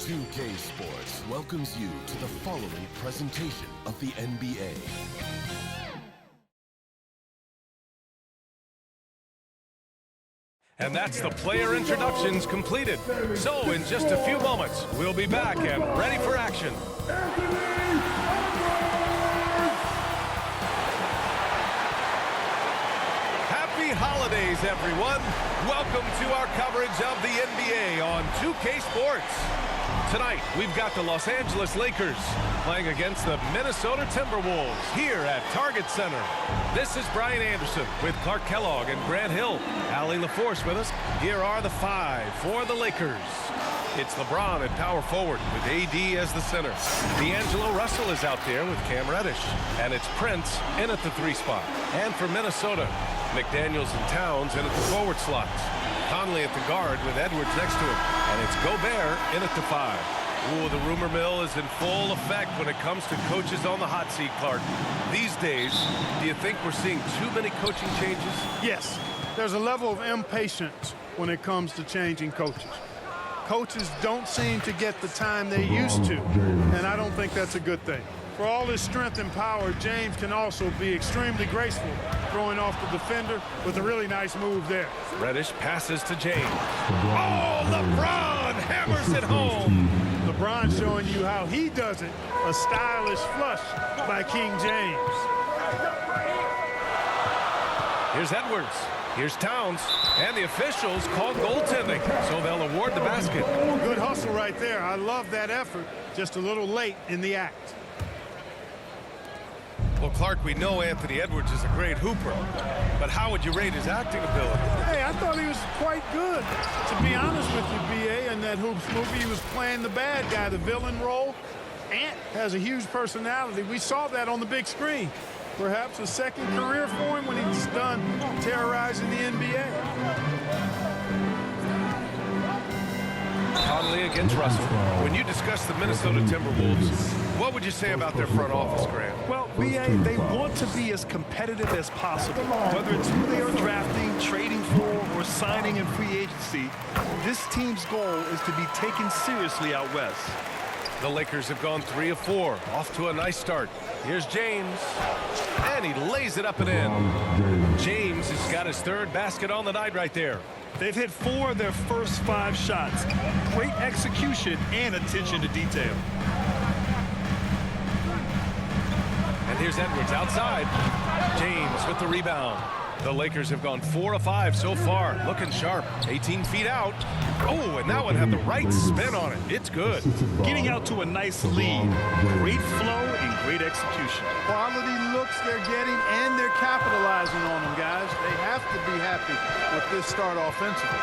2K Sports welcomes you to the following presentation of the NBA. And that's the player introductions completed. So in just a few moments, we'll be back and ready for action. Happy holidays, everyone. Welcome to our coverage of the NBA on 2K Sports. Tonight, we've got the Los Angeles Lakers playing against the Minnesota TimberWolves here at Target Center. This is Brian Anderson with Clark Kellogg and Grant Hill. Allie LaForce with us. Here are the five for the Lakers. It's LeBron at power forward with AD as the center. D'Angelo Russell is out there with Cam Reddish. And it's Prince in at the 3 spot. And for Minnesota, McDaniels and Towns in at the forward slots. Conley at the guard with Edwards next to him. And it's Gobert in at the 5. Ooh, the rumor mill is in full effect when it comes to coaches on the hot seat, Clark. These days, do you think we're seeing too many coaching changes? Yes. There's a level of impatience when it comes to changing coaches. Coaches don't seem to get the time they used to, and I don't think that's a good thing. For all his strength and power, James can also be extremely graceful, throwing off the defender with a really nice move there. Reddish passes to James. Oh, LeBron hammers it home. LeBron showing you how he does it. A stylish flush by King James. Here's Edwards. Here's Towns. And the officials call goaltending, so they'll award the basket. Good hustle right there. I love that effort. Just a little late in the act. Well, Clark, we know Anthony Edwards is a great hooper, but how would you rate his acting ability? Hey, I thought he was quite good. To be honest with you, B.A., in that Hoops movie, he was playing the bad guy, the villain role. Ant has a huge personality. We saw that on the big screen. Perhaps a second career for him when he's done terrorizing the NBA. Conley against Russell. When you discuss the Minnesota Timberwolves, what would you say about their front office, Grant? Well, B.A., they want to be as competitive as possible. Whether it's who they are drafting, trading for, or signing in free agency, this team's goal is to be taken seriously out west. The Lakers have gone 3 of 4, off to a nice start. Here's James, and he lays it up and in. James has got his 3rd basket on the night right there. They've hit 4 of their first 5 shots. Great execution and attention to detail. And here's Edwards outside. James with the rebound. The Lakers have gone 4 of 5 so far. Looking sharp. 18 feet out. Oh, and that one had the right spin on it. It's good. Getting out to a nice lead. Great flow and great execution. Quality looks they're getting, and they're capitalizing on them, guys. They have to be happy with this start offensively.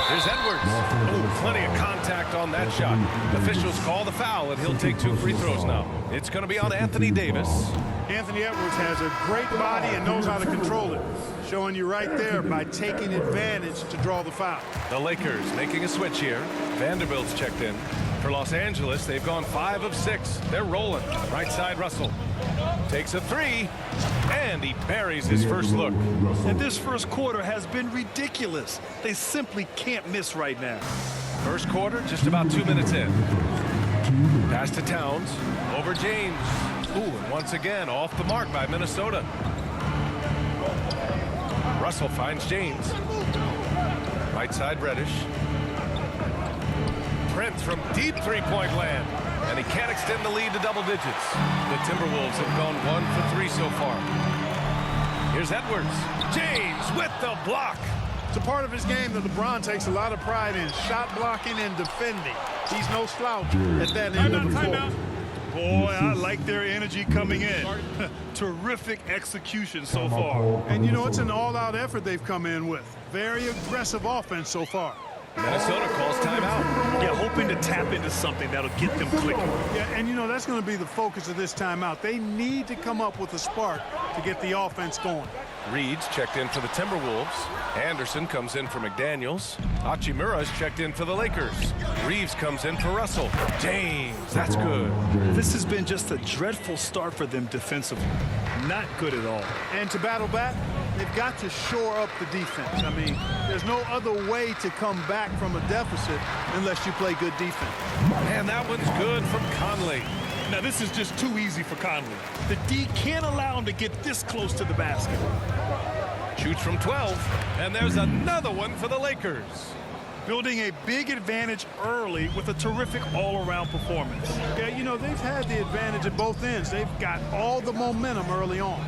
Here's Edwards. Oh, plenty of contact on that shot. Officials call the foul, and he'll take 2 free throws now. It's going to be on Anthony Davis. Anthony Edwards has a great body and knows how to control it. Showing you right there by taking advantage to draw the foul. The Lakers making a switch here. Vanderbilt's checked in. For Los Angeles, they've gone 5 of 6. They're rolling. Right side, Russell. Takes a 3, and he buries his first look. And this first quarter has been ridiculous. They simply can't miss right now. First quarter, just about 2 minutes in. Pass to Towns. Over James. Ooh, and once again, off the mark by Minnesota. Russell finds James. Right side, Reddish. Prince from deep 3-point land. And he can't extend the lead to double digits. The Timberwolves have gone 1 for 3 so far. Here's Edwards. James with the block. It's a part of his game that LeBron takes a lot of pride in. Shot blocking and defending. He's no slouch at that end of the floor. Boy, I like their energy coming in. Terrific execution so far. And, you know, it's an all-out effort they've come in with. Very aggressive offense so far. Minnesota calls timeout. Yeah, hoping to tap into something that'll get them clicking. Yeah, and, you know, that's going to be the focus of this timeout. They need to come up with a spark to get the offense going. Reed's checked in for the Timberwolves. Anderson comes in for McDaniels. Hachimura's checked in for the Lakers. Reeves comes in for Russell. James, that's good. This has been just a dreadful start for them defensively. Not good at all. And to battle back, They've got to shore up the defense. I mean, there's no other way to come back from a deficit unless you play good defense. And that one's good from Conley. Now, this is just too easy for Conley. The D can't allow him to get this close to the basket. Shoots from 12, and there's another one for the Lakers. Building a big advantage early with a terrific all-around performance. Yeah, you know, they've had the advantage at both ends. They've got all the momentum early on.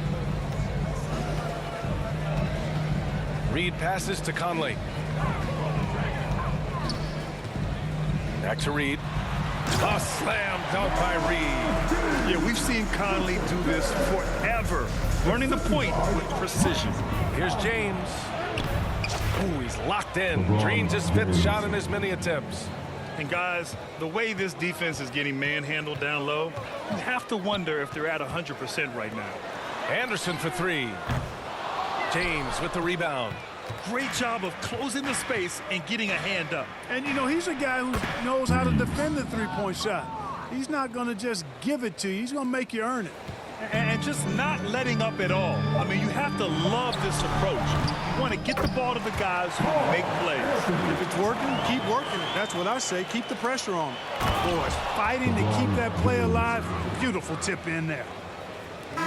Reed passes to Conley. Back to Reed. A slam dunk by Reed. Yeah, we've seen Conley do this forever. Running the point with precision. Here's James. Ooh, he's locked in. Drains his 5th shot in as many attempts. And guys, the way this defense is getting manhandled down low, you have to wonder if they're at 100% right now. Anderson for 3. James with the rebound. Great job of closing the space and getting a hand up. And, you know, he's a guy who knows how to defend the three-point shot. He's not going to just give it to you. He's going to make you earn it. And just not letting up at all. I mean, you have to love this approach. You want to get the ball to the guys who make plays. If it's working, keep working it. That's what I say. Keep the pressure on him. Boys, fighting to keep that play alive. Beautiful tip in there.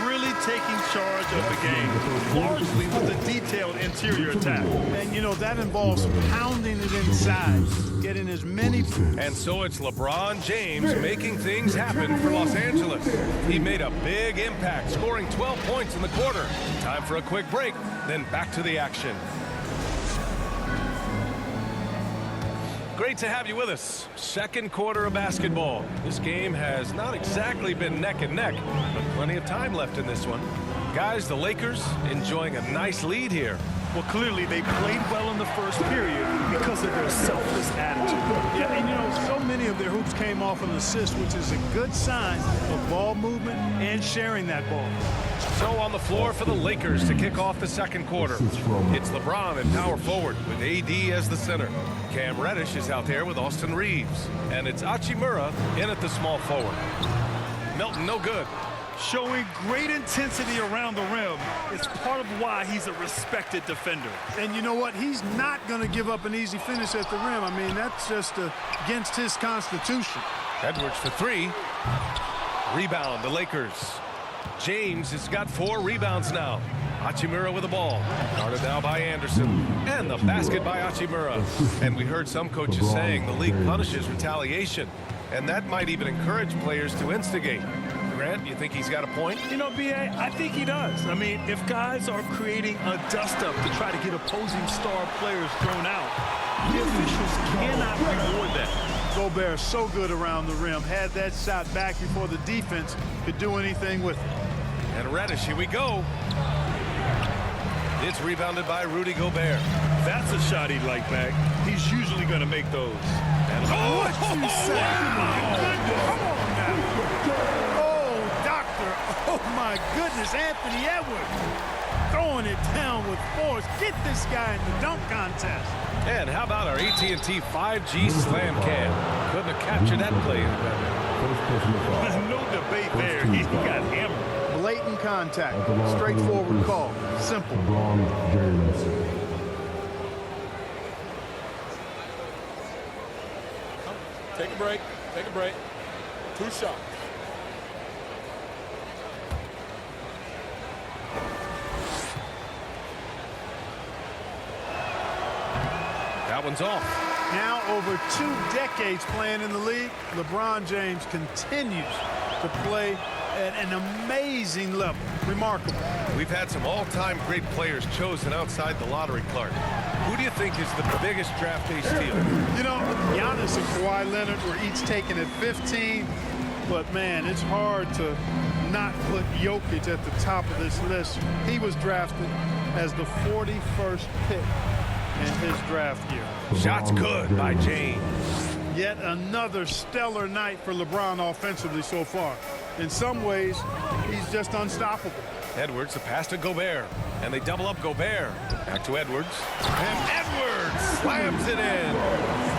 Really taking charge of the game, largely with a detailed interior attack. And, you know, that involves pounding it inside, getting as many... And so it's LeBron James making things happen for Los Angeles. He made a big impact, scoring 12 points in the quarter. Time for a quick break, then back to the action. Great to have you with us. Second quarter of basketball. This game has not exactly been neck and neck, but plenty of time left in this one. Guys, the Lakers enjoying a nice lead here. Well, clearly they played well in the first period because of their selfless attitude. Yeah, and you know, so many of their hoops came off an assist, which is a good sign of ball movement and sharing that ball. So on the floor for the Lakers to kick off the second quarter. It's LeBron at power forward with AD as the center. Cam Reddish is out there with Austin Reeves. And it's Hachimura in at the small forward. Milton, no good. Showing great intensity around the rim is part of why he's a respected defender. And you know what? He's not going to give up an easy finish at the rim. I mean, that's just against his constitution. Edwards for 3. Rebound, the Lakers. James has got 4 rebounds now. Hachimura with the ball. Guarded now by Anderson. And the basket by Hachimura. And we heard some coaches saying the league punishes retaliation. And that might even encourage players to instigate. Grant, you think he's got a point? You know, B.A., I think he does. I mean, if guys are creating a dust-up to try to get opposing star players thrown out, the officials cannot reward that. Gobert so good around the rim. Had that shot back before the defense could do anything with it. And Reddish, here we go. It's rebounded by Rudy Gobert. That's a shot he'd like back. He's usually going to make those. And What you say? Come on now. Oh, doctor. Oh, my goodness. Anthony Edwards throwing it down with force. Get this guy in the dunk contest. And how about our AT&T 5G slam cam? Couldn't have captured that play any better. No debate there. He got hammered. Blatant contact. Straightforward call. Simple. Take a break. Take a break. 2 shots. That one's off. Now over 2 decades playing in the league, LeBron James continues to play at an amazing level. Remarkable. We've had some all-time great players chosen outside the lottery, Clark. Who do you think is the biggest draft day steal? You know, Giannis and Kawhi Leonard were each taken at 15, but man, it's hard to not put Jokic at the top of this list. He was drafted as the 41st pick in his draft year. Shots good by James. Yet another stellar night for LeBron offensively so far. In some ways, he's just unstoppable. Edwards, the pass to Gobert. And they double up Gobert. Back to Edwards. And Edwards slams it in.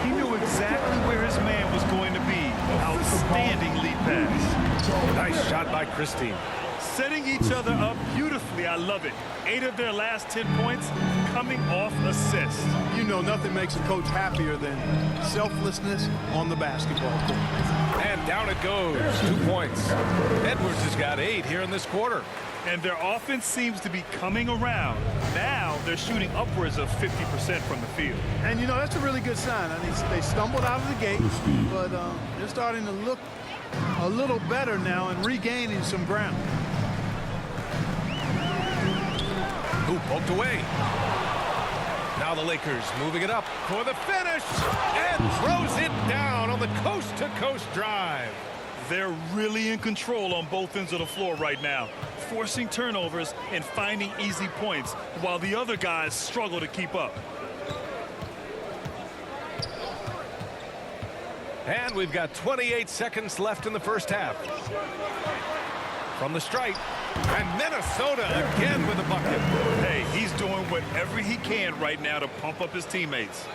He knew exactly where his man was going to be. Outstanding lead pass. Nice shot by Christie. Setting each other up beautifully. I love it. 8 of their last 10 points coming off assists. You know, nothing makes a coach happier than selflessness on the basketball court. And down it goes. 2 points. Edwards has got 8 here in this quarter. And their offense seems to be coming around. Now they're shooting upwards of 50% from the field. And, you know, that's a really good sign. I mean, they stumbled out of the gate, but they're starting to look a little better now and regaining some ground. Who poked away. Now the Lakers moving it up for the finish and throws it down on the coast-to-coast drive. They're really in control on both ends of the floor right now, forcing turnovers and finding easy points while the other guys struggle to keep up. And we've got 28 seconds left in the first half. From the stripe, and Minnesota again with a bucket. Hey, he's doing whatever he can right now to pump up his teammates.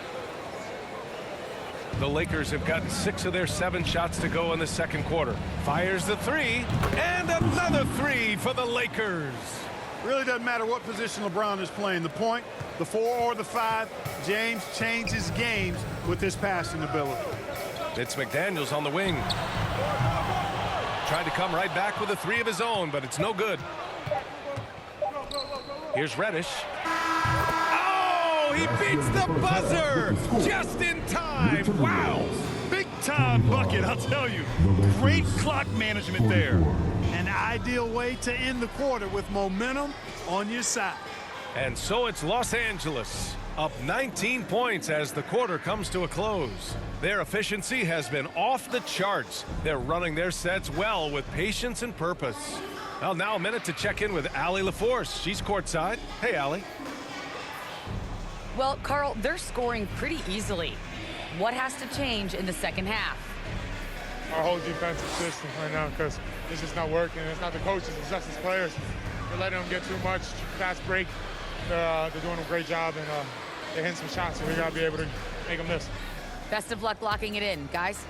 The Lakers have gotten 6 of their 7 shots to go in the second quarter. Fires the 3, and another 3 for the Lakers. Really doesn't matter what position LeBron is playing, the point, the 4 or the 5, James changes games with his passing ability. It's McDaniels on the wing. Tried to come right back with a 3 of his own, but it's no good. Here's Reddish. Oh, he beats the buzzer just in time. Wow. Big time bucket, I'll tell you. Great clock management there. An ideal way to end the quarter with momentum on your side. And so it's Los Angeles up 19 points as the quarter comes to a close. Their efficiency has been off the charts. They're running their sets well with patience and purpose. Well, now a minute to check in with Allie LaForce. She's courtside. Hey, Allie. Well, Carl, they're scoring pretty easily. What has to change in the second half? Our whole defensive system right now, because it's just not working. It's not the coaches, it's just the players. We're letting them get too much fast break. They're doing a great job, and they're hitting some shots, so we got to be able to make them miss. Best of luck locking it in, guys.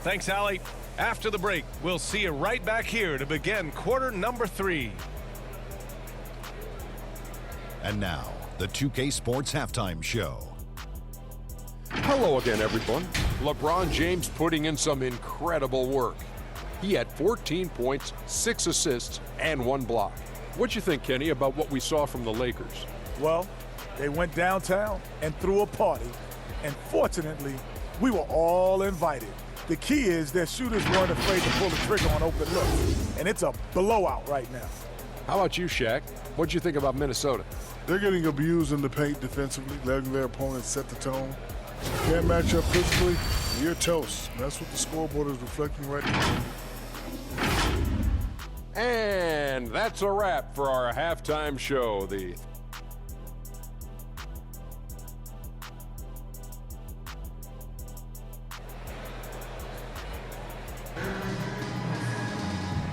Thanks, Allie. After the break, we'll see you right back here to begin quarter number 3. And now, the 2K Sports Halftime Show. Hello again, everyone. LeBron James putting in some incredible work. He had 14 points, 6 assists, and 1 block. What'd you think, Kenny, about what we saw from the Lakers? Well, they went downtown and threw a party, and fortunately, we were all invited. The key is their shooters weren't afraid to pull the trigger on open looks, and it's a blowout right now. How about you, Shaq? What'd you think about Minnesota? They're getting abused in the paint defensively, letting their opponents set the tone. Can't match up physically, you're toast. That's what the scoreboard is reflecting right now. And that's a wrap for our halftime show.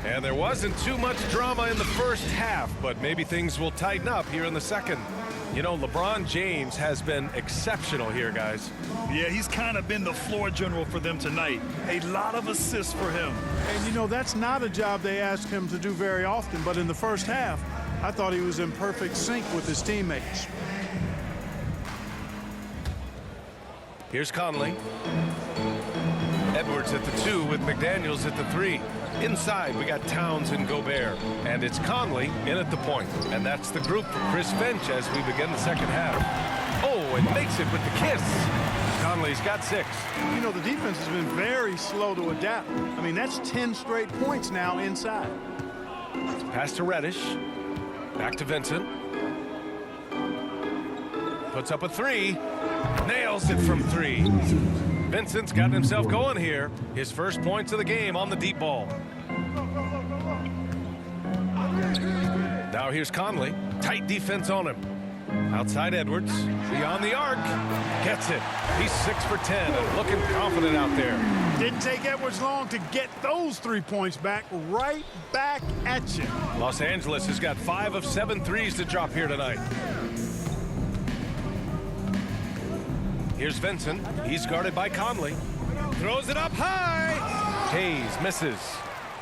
And there wasn't too much drama in the first half, but maybe things will tighten up here in the second. You know, LeBron James has been exceptional here, guys. Yeah, he's kind of been the floor general for them tonight. A lot of assists for him. And, you know, that's not a job they ask him to do very often, but in the first half, I thought he was in perfect sync with his teammates. Here's Conley. Edwards at the 2 with McDaniels at the 3. Inside, we got Towns and Gobert. And it's Conley in at the point. And that's the group for Chris Finch as we begin the second half. Oh, and makes it with the kiss. Conley's got 6. You know, the defense has been very slow to adapt. I mean, that's 10 straight points now inside. Pass to Reddish. Back to Vincent. Puts up a 3. Nails it from 3. Vincent's gotten himself going here. His first points of the game on the deep ball. Now here's Conley. Tight defense on him. Outside Edwards. Beyond the arc. Gets it. He's 6 for 10 and looking confident out there. Didn't take Edwards long to get those 3 points back. Right back at you. Los Angeles has got 5 of 7 threes to drop here tonight. Here's Vincent. He's guarded by Conley. Throws it up high. Hayes misses.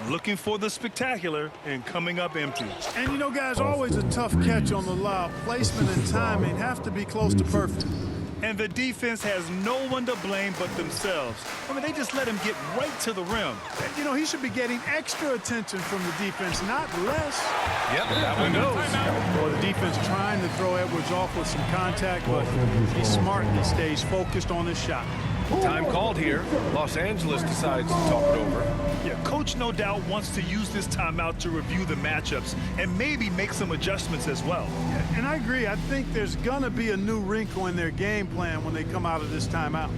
looking for the spectacular and coming up empty. And you know, guys, always a tough catch on the lob. Placement and timing have to be close to perfect. And the defense has no one to blame but themselves. I mean, they just let him get right to the rim. You know, he should be getting extra attention from the defense, not less. Yep, that one goes. Well, the defense trying to throw Edwards off with some contact, but he's smart and he stays focused on his shot. Time called here. Los Angeles decides to talk it over. Yeah, coach no doubt wants to use this timeout to review the matchups and maybe make some adjustments as well. Yeah, and I agree. I think there's going to be a new wrinkle in their game plan when they come out of this timeout.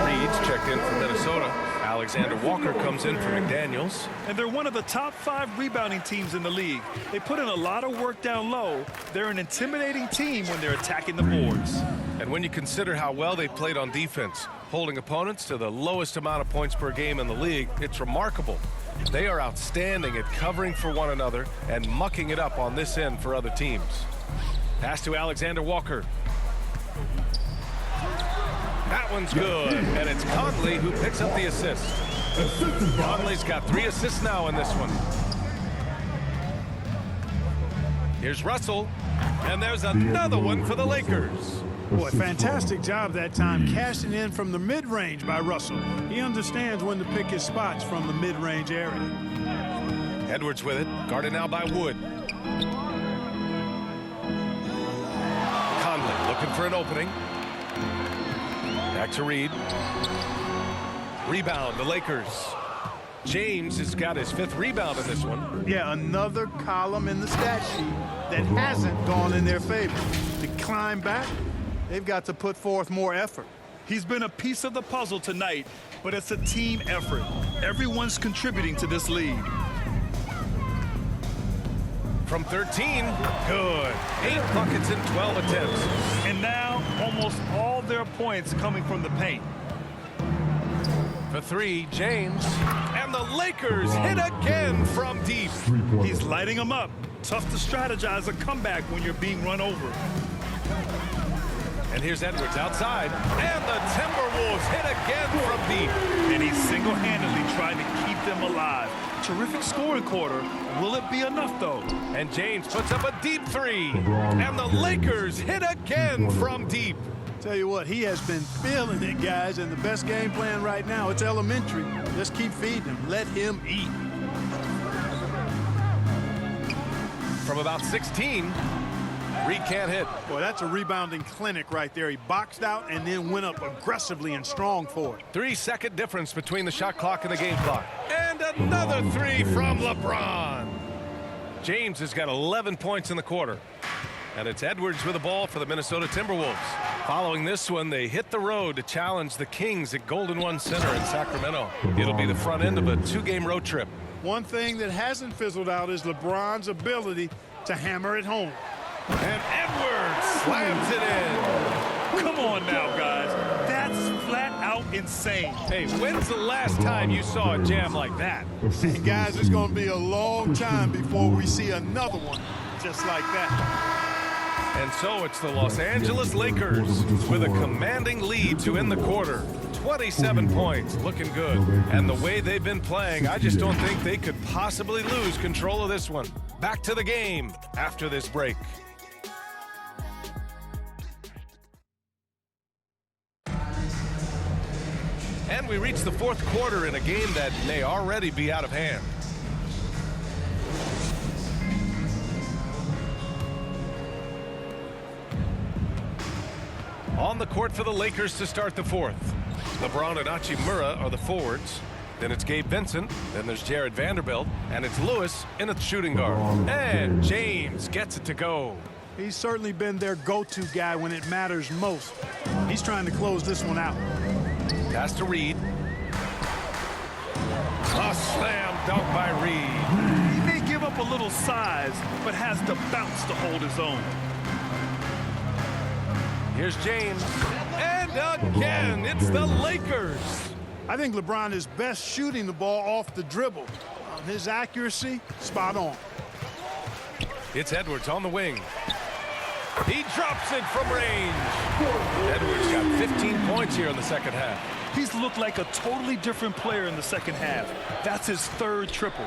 Reed's checked in for Minnesota. Alexander Walker comes in for McDaniels. And they're one of the top 5 rebounding teams in the league. They put in a lot of work down low. They're an intimidating team when they're attacking the boards. And when you consider how well they played on defense, holding opponents to the lowest amount of points per game in the league, it's remarkable. They are outstanding at covering for one another and mucking it up on this end for other teams. Pass to Alexander Walker. That one's good, and it's Conley who picks up the assist. Conley's got 3 assists now in this one. Here's Russell, and there's another one for the Lakers. Boy, fantastic job that time cashing in from the mid-range by Russell. He understands when to pick his spots from the mid-range area. Edwards with it, guarded now by Wood. Conley looking for an opening. Back to Reed. Rebound, the Lakers. James has got his 5th rebound in this one. Yeah, another column in the stat sheet that hasn't gone in their favor. To climb back, they've got to put forth more effort. He's been a piece of the puzzle tonight, but it's a team effort. Everyone's contributing to this lead. From 13, good. 8 buckets in 12 attempts. And now, almost all their points coming from the paint. For 3, James. And the Lakers hit again from deep. He's lighting them up. Tough to strategize a comeback when you're being run over. And here's Edwards outside. And the TimberWolves hit again from deep. And he's single-handedly trying to keep them alive. Terrific scoring quarter. Will it be enough, though? And James puts up a deep 3. And the Lakers hit again from deep. Tell you what, he has been feeling it, guys, and the best game plan right now, it's elementary. Just keep feeding him. Let him eat. From about 16, Reed can't hit. Boy, that's a rebounding clinic right there. He boxed out and then went up aggressively and strong for it. 3-second difference between the shot clock and the game clock. And another 3 from LeBron. James has got 11 points in the quarter. And it's Edwards with the ball for the Minnesota Timberwolves. Following this one, they hit the road to challenge the Kings at Golden One Center in Sacramento. It'll be the front end of a 2-game road trip. One thing that hasn't fizzled out is LeBron's ability to hammer it home. And Edwards slams it in. Come on now, guys. That's flat out insane. Hey, when's the last time you saw a jam like that? And guys, it's going to be a long time before we see another one just like that. And so it's the Los Angeles Lakers with a commanding lead to end the quarter. 27 points, looking good. And the way they've been playing, I just don't think they could possibly lose control of this one. Back to the game after this break. And we reach the 4th quarter in a game that may already be out of hand. On the court for the Lakers to start the 4th. LeBron and Hachimura are the forwards. Then it's Gabe Vincent. Then there's Jared Vanderbilt. And it's Lewis in a shooting guard. And James gets it to go. He's certainly been their go-to guy when it matters most. He's trying to close this one out. Pass to Reed. A slam dunk by Reed. He may give up a little size, but has the bounce to hold his own. Here's James. And again, it's the Lakers. I think LeBron is best shooting the ball off the dribble. His accuracy, spot on. It's Edwards on the wing. He drops it from range. Edwards got 15 points here in the second half. He's looked like a totally different player in the second half. That's his third triple.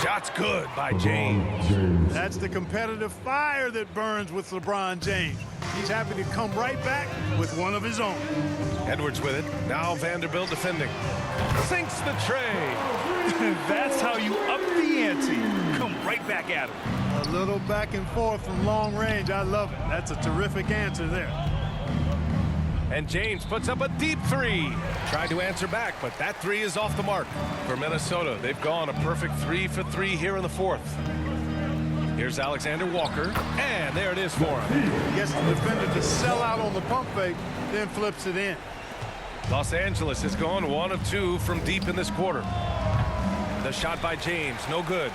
Shot's good by James. That's the competitive fire that burns with LeBron James. He's happy to come right back with one of his own. Edwards with it. Now Vanderbilt defending. Sinks the tray. That's how you up the ante. Come right back at him. A little back and forth from long range. I love it. That's a terrific answer there. And James puts up a deep three. Tried to answer back, but that three is off the mark. For Minnesota, they've gone a perfect 3 for 3 here in the fourth. Here's Alexander Walker, and there it is for him. He gets the defender to sell out on the pump fake, then flips it in. Los Angeles has gone 1 of 2 from deep in this quarter. The shot by James, no good.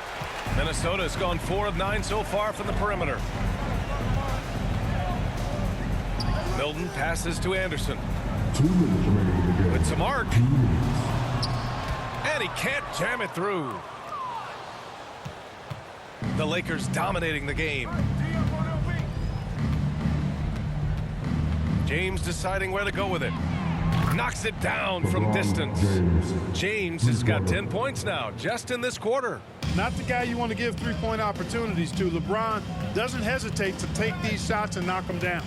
Minnesota has gone 4 of 9 so far from the perimeter. Milton passes to Anderson. 2 minutes remaining in the game. With some arc. And he can't jam it through. The Lakers dominating the game. James deciding where to go with it. Knocks it down from distance. James has got 10 points now, just in this quarter. Not the guy you want to give three-point opportunities to. LeBron doesn't hesitate to take these shots and knock them down.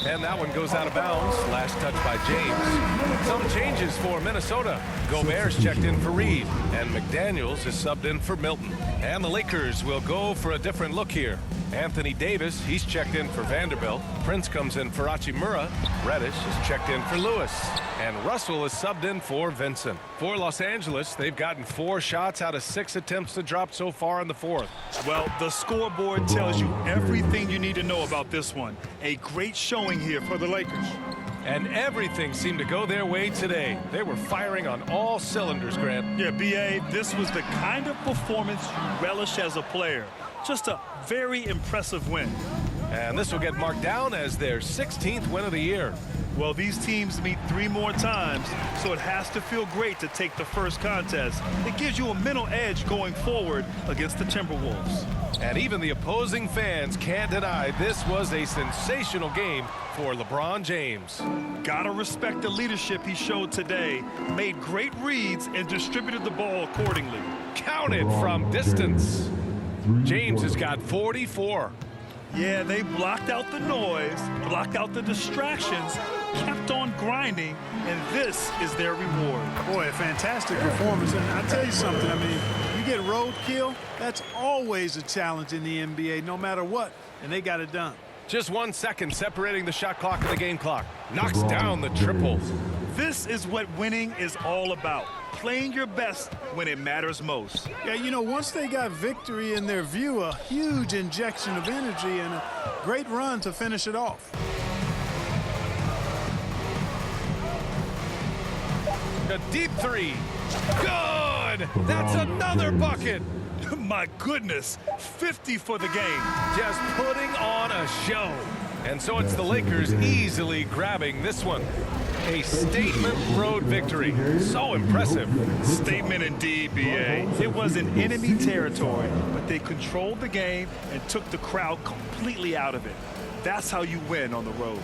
And that one goes out of bounds. Last touch by James. Some changes for Minnesota. Gobert's checked in for Reed, and McDaniels is subbed in for Milton. And the Lakers will go for a different look here. Anthony Davis, he's checked in for Vanderbilt. Prince comes in for Hachimura. Reddish is checked in for Lewis. And Russell is subbed in for Vincent. For Los Angeles, they've gotten 4 shots out of 6 attempts to drop so far in the fourth. Well, the scoreboard tells you everything you need to know about this one. A great showing here for the Lakers. And everything seemed to go their way today. They were firing on all cylinders, Grant. Yeah, B.A., this was the kind of performance you relish as a player. Just a very impressive win. And this will get marked down as their 16th win of the year. Well, these teams meet 3 more times, so it has to feel great to take the first contest. It gives you a mental edge going forward against the TimberWolves. And even the opposing fans can't deny this was a sensational game for LeBron James. Gotta respect the leadership he showed today. Made great reads and distributed the ball accordingly. Counted from distance. James has got 44. Yeah, they blocked out the noise, blocked out the distractions, kept on grinding, and this is their reward. Boy, a fantastic performance. And I'll tell you something, I mean, you get roadkill, that's always a challenge in the NBA, no matter what, and they got it done. Just 1 second separating the shot clock and the game clock. Knocks down the triple. This is what winning is all about. Playing your best when it matters most. Yeah, you know, once they got victory in their view, a huge injection of energy and a great run to finish it off. A deep three. Good! That's another bucket. My goodness, 50 for the game. Just putting on a show. And so it's the Lakers easily grabbing this one. A statement road victory. So impressive. Statement indeed, B.A. It was in enemy territory, but they controlled the game and took the crowd completely out of it. That's how you win on the road.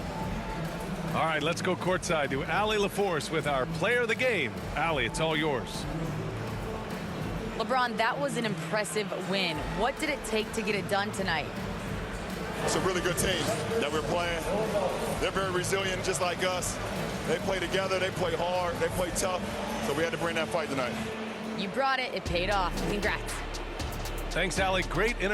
All right, let's go courtside to Allie LaForce with our player of the game. Allie, it's all yours. LeBron, that was an impressive win. What did it take to get it done tonight? It's a really good team that we're playing. They're very resilient, just like us. They play together, they play hard, they play tough. So we had to bring that fight tonight. You brought it. It paid off. Congrats. Thanks, Allie. Great